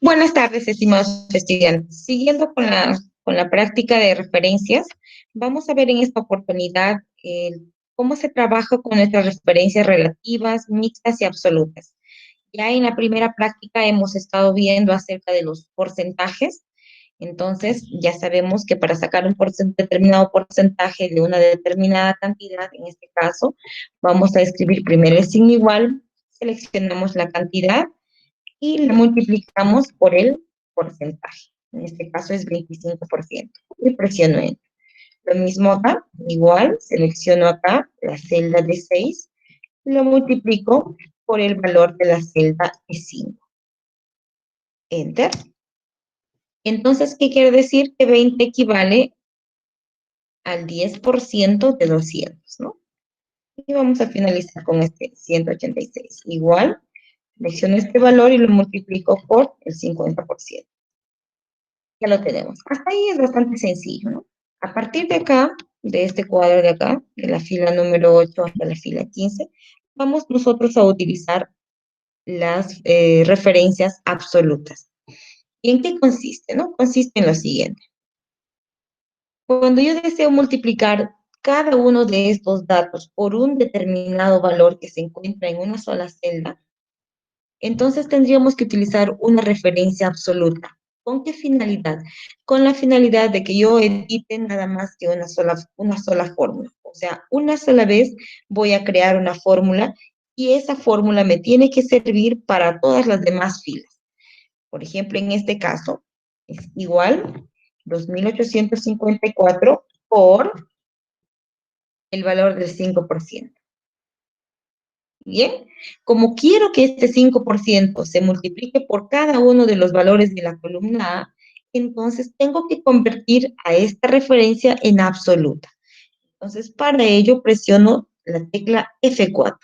Buenas tardes, estimados estudiantes. Siguiendo con la práctica de referencias, vamos a ver en esta oportunidad cómo se trabaja con nuestras referencias relativas, mixtas y absolutas. Ya en la primera práctica hemos estado viendo acerca de los porcentajes. Entonces, ya sabemos que para sacar un determinado porcentaje de una determinada cantidad, en este caso, vamos a escribir primero el signo igual, seleccionamos la cantidad y la multiplicamos por el porcentaje. En este caso es 25%. Y presiono Enter. Lo mismo acá, igual, selecciono acá la celda de 6 y lo multiplico por el valor de la celda de 5. Enter. Entonces, ¿qué quiere decir? Que 20 equivale al 10% de 200, ¿no? Y vamos a finalizar con este 186. Igual, selecciono este valor y lo multiplico por el 50%. Ya lo tenemos. Hasta ahí es bastante sencillo, ¿no? A partir de acá, de este cuadro de acá, de la fila número 8 hasta la fila 15, vamos nosotros a utilizar las referencias absolutas. ¿Y en qué consiste, no? Consiste en lo siguiente. Cuando yo deseo multiplicar cada uno de estos datos por un determinado valor que se encuentra en una sola celda, entonces tendríamos que utilizar una referencia absoluta. ¿Con qué finalidad? Con la finalidad de que yo edite nada más que una sola fórmula. O sea, una sola vez voy a crear una fórmula y esa fórmula me tiene que servir para todas las demás filas. Por ejemplo, en este caso, es igual 2.854 por el valor del 5%. Bien, como quiero que este 5% se multiplique por cada uno de los valores de la columna A, entonces tengo que convertir a esta referencia en absoluta. Entonces, para ello presiono la tecla F4.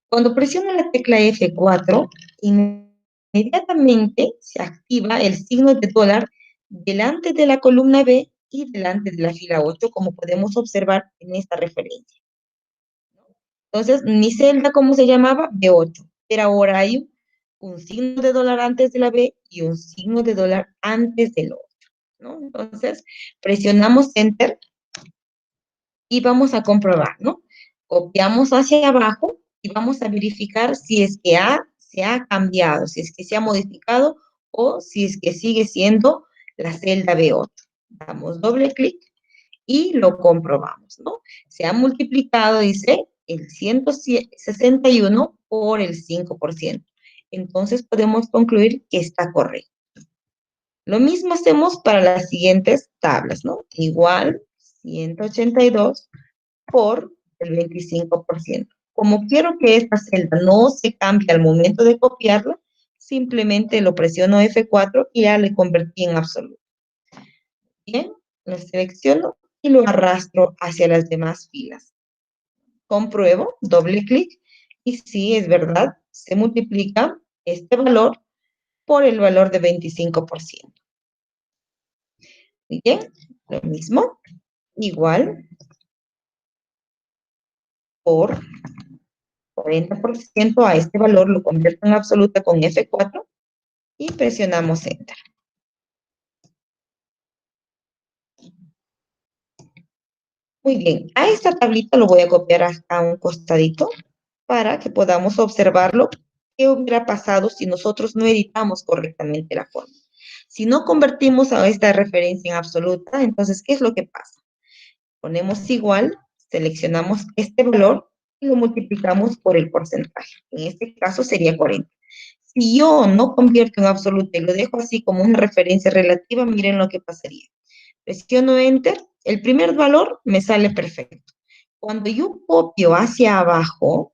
Cuando presiono la tecla F4, inmediatamente se activa el signo de dólar delante de la columna B y delante de la fila 8, como podemos observar en esta referencia. Entonces, mi celda, ¿cómo se llamaba? B8. Pero ahora hay un signo de dólar antes de la B y un signo de dólar antes del 8, ¿no? Entonces, presionamos Enter y vamos a comprobar, ¿no? Copiamos hacia abajo y vamos a verificar si es que se ha cambiado, si es que se ha modificado o si es que sigue siendo la celda B8. Damos doble clic y lo comprobamos, ¿no? Se ha multiplicado, dice, el 161 por el 5%. Entonces podemos concluir que está correcto. Lo mismo hacemos para las siguientes tablas, ¿no? Igual 182 por el 25%. Como quiero que esta celda no se cambie al momento de copiarla, simplemente lo presiono F4 y ya le convertí en absoluto. Bien, lo selecciono y lo arrastro hacia las demás filas. Compruebo, doble clic, y sí, es verdad, se multiplica este valor por el valor de 25%. Bien, lo mismo, igual, por 40% a este valor lo convierto en absoluta con F4 y presionamos Enter. Muy bien, a esta tablita lo voy a copiar a un costadito para que podamos observarlo. ¿Qué hubiera pasado si nosotros no editamos correctamente la forma? Si no convertimos a esta referencia en absoluta, entonces, ¿qué es lo que pasa? Ponemos igual, seleccionamos este valor y lo multiplicamos por el porcentaje. En este caso sería 40. Si yo no convierto en absoluta y lo dejo así como una referencia relativa, miren lo que pasaría. Presiono Enter, el primer valor me sale perfecto. Cuando yo copio hacia abajo,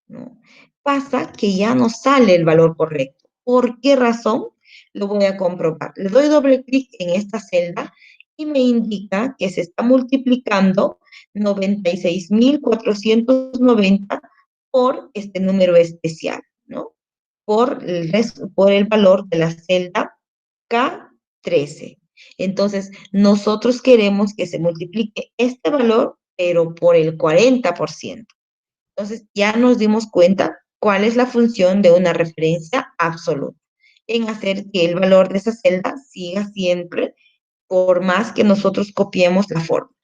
¿no? Pasa que ya no sale el valor correcto. ¿Por qué razón? Lo voy a comprobar. Le doy doble clic en esta celda y me indica que se está multiplicando 96.490 por este número especial, ¿no? Por el valor de la celda K13. Entonces, nosotros queremos que se multiplique este valor, pero por el 40%. Entonces, ya nos dimos cuenta cuál es la función de una referencia absoluta. en hacer que el valor de esa celda siga siempre, por más que nosotros copiemos la forma,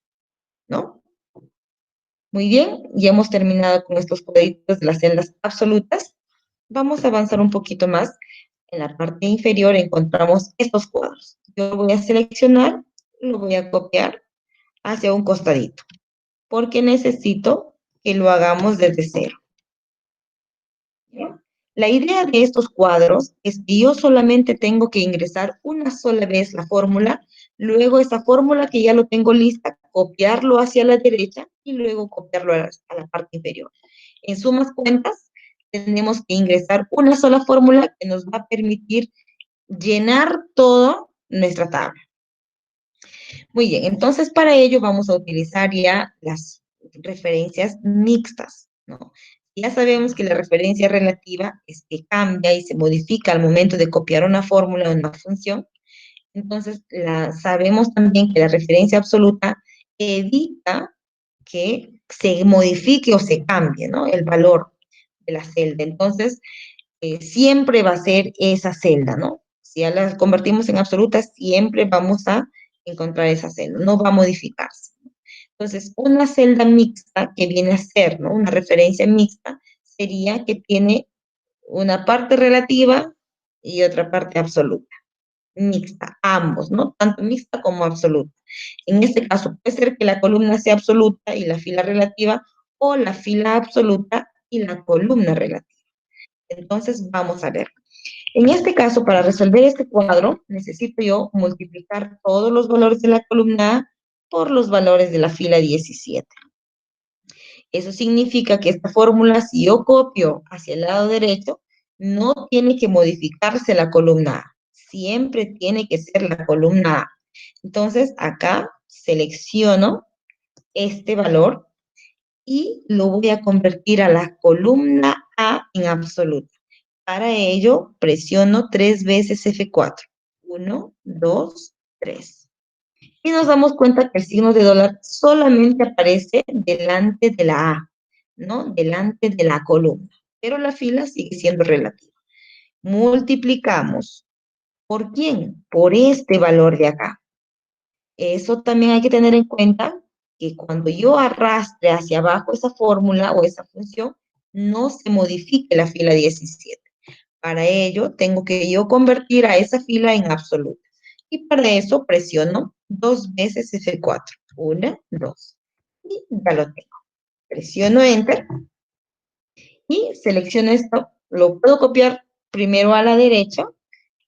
¿no? Muy bien, ya hemos terminado con estos cuadritos de las celdas absolutas. Vamos a avanzar un poquito más. En la parte inferior encontramos estos cuadros. Yo lo voy a seleccionar, lo voy a copiar hacia un costadito, porque necesito que lo hagamos desde cero. ¿Ya? La idea de estos cuadros es que yo solamente tengo que ingresar una sola vez la fórmula, luego esa fórmula que ya lo tengo lista, copiarlo hacia la derecha y luego copiarlo a la parte inferior. En sumas cuentas, tenemos que ingresar una sola fórmula que nos va a permitir llenar toda nuestra tabla. Muy bien, entonces para ello vamos a utilizar ya las referencias mixtas, ¿no? Ya sabemos que la referencia relativa es que cambia y se modifica al momento de copiar una fórmula o una función. Entonces, sabemos también que la referencia absoluta evita que se modifique o se cambie, ¿no? El valor de la celda. Entonces, siempre va a ser esa celda, ¿no? Si ya la convertimos en absoluta, siempre vamos a encontrar esa celda, no va a modificarse. Entonces, una celda mixta que viene a ser, ¿no? Una referencia mixta sería que tiene una parte relativa y otra parte absoluta. Mixta, ambos, ¿no? Tanto mixta como absoluta. En este caso, puede ser que la columna sea absoluta y la fila relativa, o la fila absoluta y la columna relativa. Entonces, vamos a ver. En este caso, para resolver este cuadro, necesito yo multiplicar todos los valores de la columna A por los valores de la fila 17. Eso significa que esta fórmula, si yo copio hacia el lado derecho, no tiene que modificarse la columna A. Siempre tiene que ser la columna A. Entonces, acá selecciono este valor y lo voy a convertir a la columna A en absoluto. Para ello, presiono 3 veces F4. 1, 2, 3. Y nos damos cuenta que el signo de dólar solamente aparece delante de la A, ¿no? Delante de la columna. Pero la fila sigue siendo relativa. Multiplicamos. ¿Por quién? Por este valor de acá. Eso también hay que tener en cuenta que cuando yo arrastre hacia abajo esa fórmula o esa función, no se modifique la fila 17. Para ello, tengo que yo convertir a esa fila en absoluta. Y para eso presiono 2 veces F4. 1, 2. Y ya lo tengo. Presiono Enter y selecciono esto. Lo puedo copiar primero a la derecha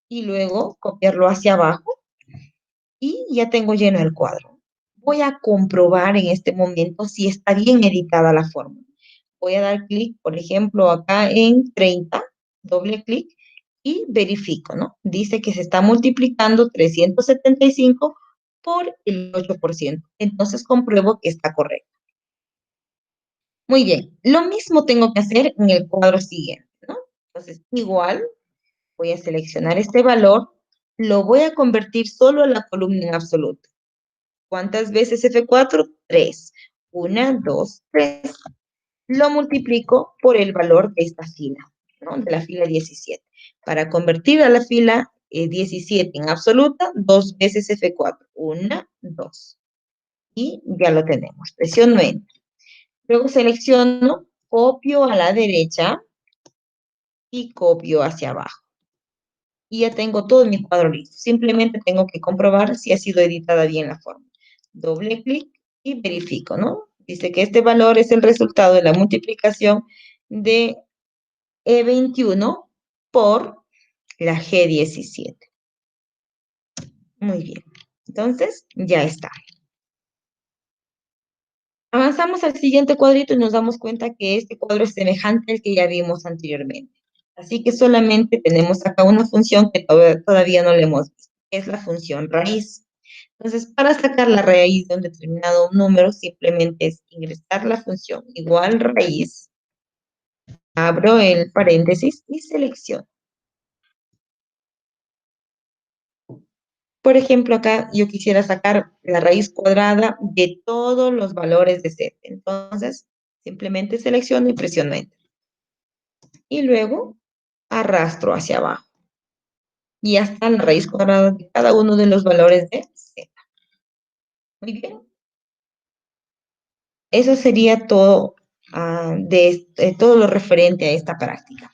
y luego copiarlo hacia abajo y ya tengo lleno el cuadro. Voy a comprobar en este momento si está bien editada la fórmula. Voy a dar clic, por ejemplo, acá en 30, doble clic y verifico, ¿no? Dice que se está multiplicando 375 por el 8%. Entonces compruebo que está correcto. Muy bien, lo mismo tengo que hacer en el cuadro siguiente, ¿no? Entonces, igual, voy a seleccionar este valor, lo voy a convertir solo a la columna en absoluto. ¿Cuántas veces F4? 3. 1, 2, 3. Lo multiplico por el valor de esta fila, ¿no? De la fila 17. Para convertir a la fila 17 en absoluta, 2 veces F4. 1, 2. Y ya lo tenemos. Presiono Enter. Luego selecciono, copio a la derecha y copio hacia abajo. Y ya tengo todo mi cuadro listo. Simplemente tengo que comprobar si ha sido editada bien la forma. Doble clic y verifico, ¿no? Dice que este valor es el resultado de la multiplicación de E21 por la G17. Muy bien. Entonces, ya está. Avanzamos al siguiente cuadrito y nos damos cuenta que este cuadro es semejante al que ya vimos anteriormente. Así que solamente tenemos acá una función que todavía no le hemos visto, que es la función raíz. Entonces, para sacar la raíz de un determinado número, simplemente es ingresar la función igual raíz, abro el paréntesis y selecciono. Por ejemplo, acá yo quisiera sacar la raíz cuadrada de todos los valores de Z. Entonces, simplemente selecciono y presiono Enter. Y luego arrastro hacia abajo. y hasta la raíz cuadrada de cada uno de los valores de Z. Muy bien. Eso sería todo, todo lo referente a esta práctica.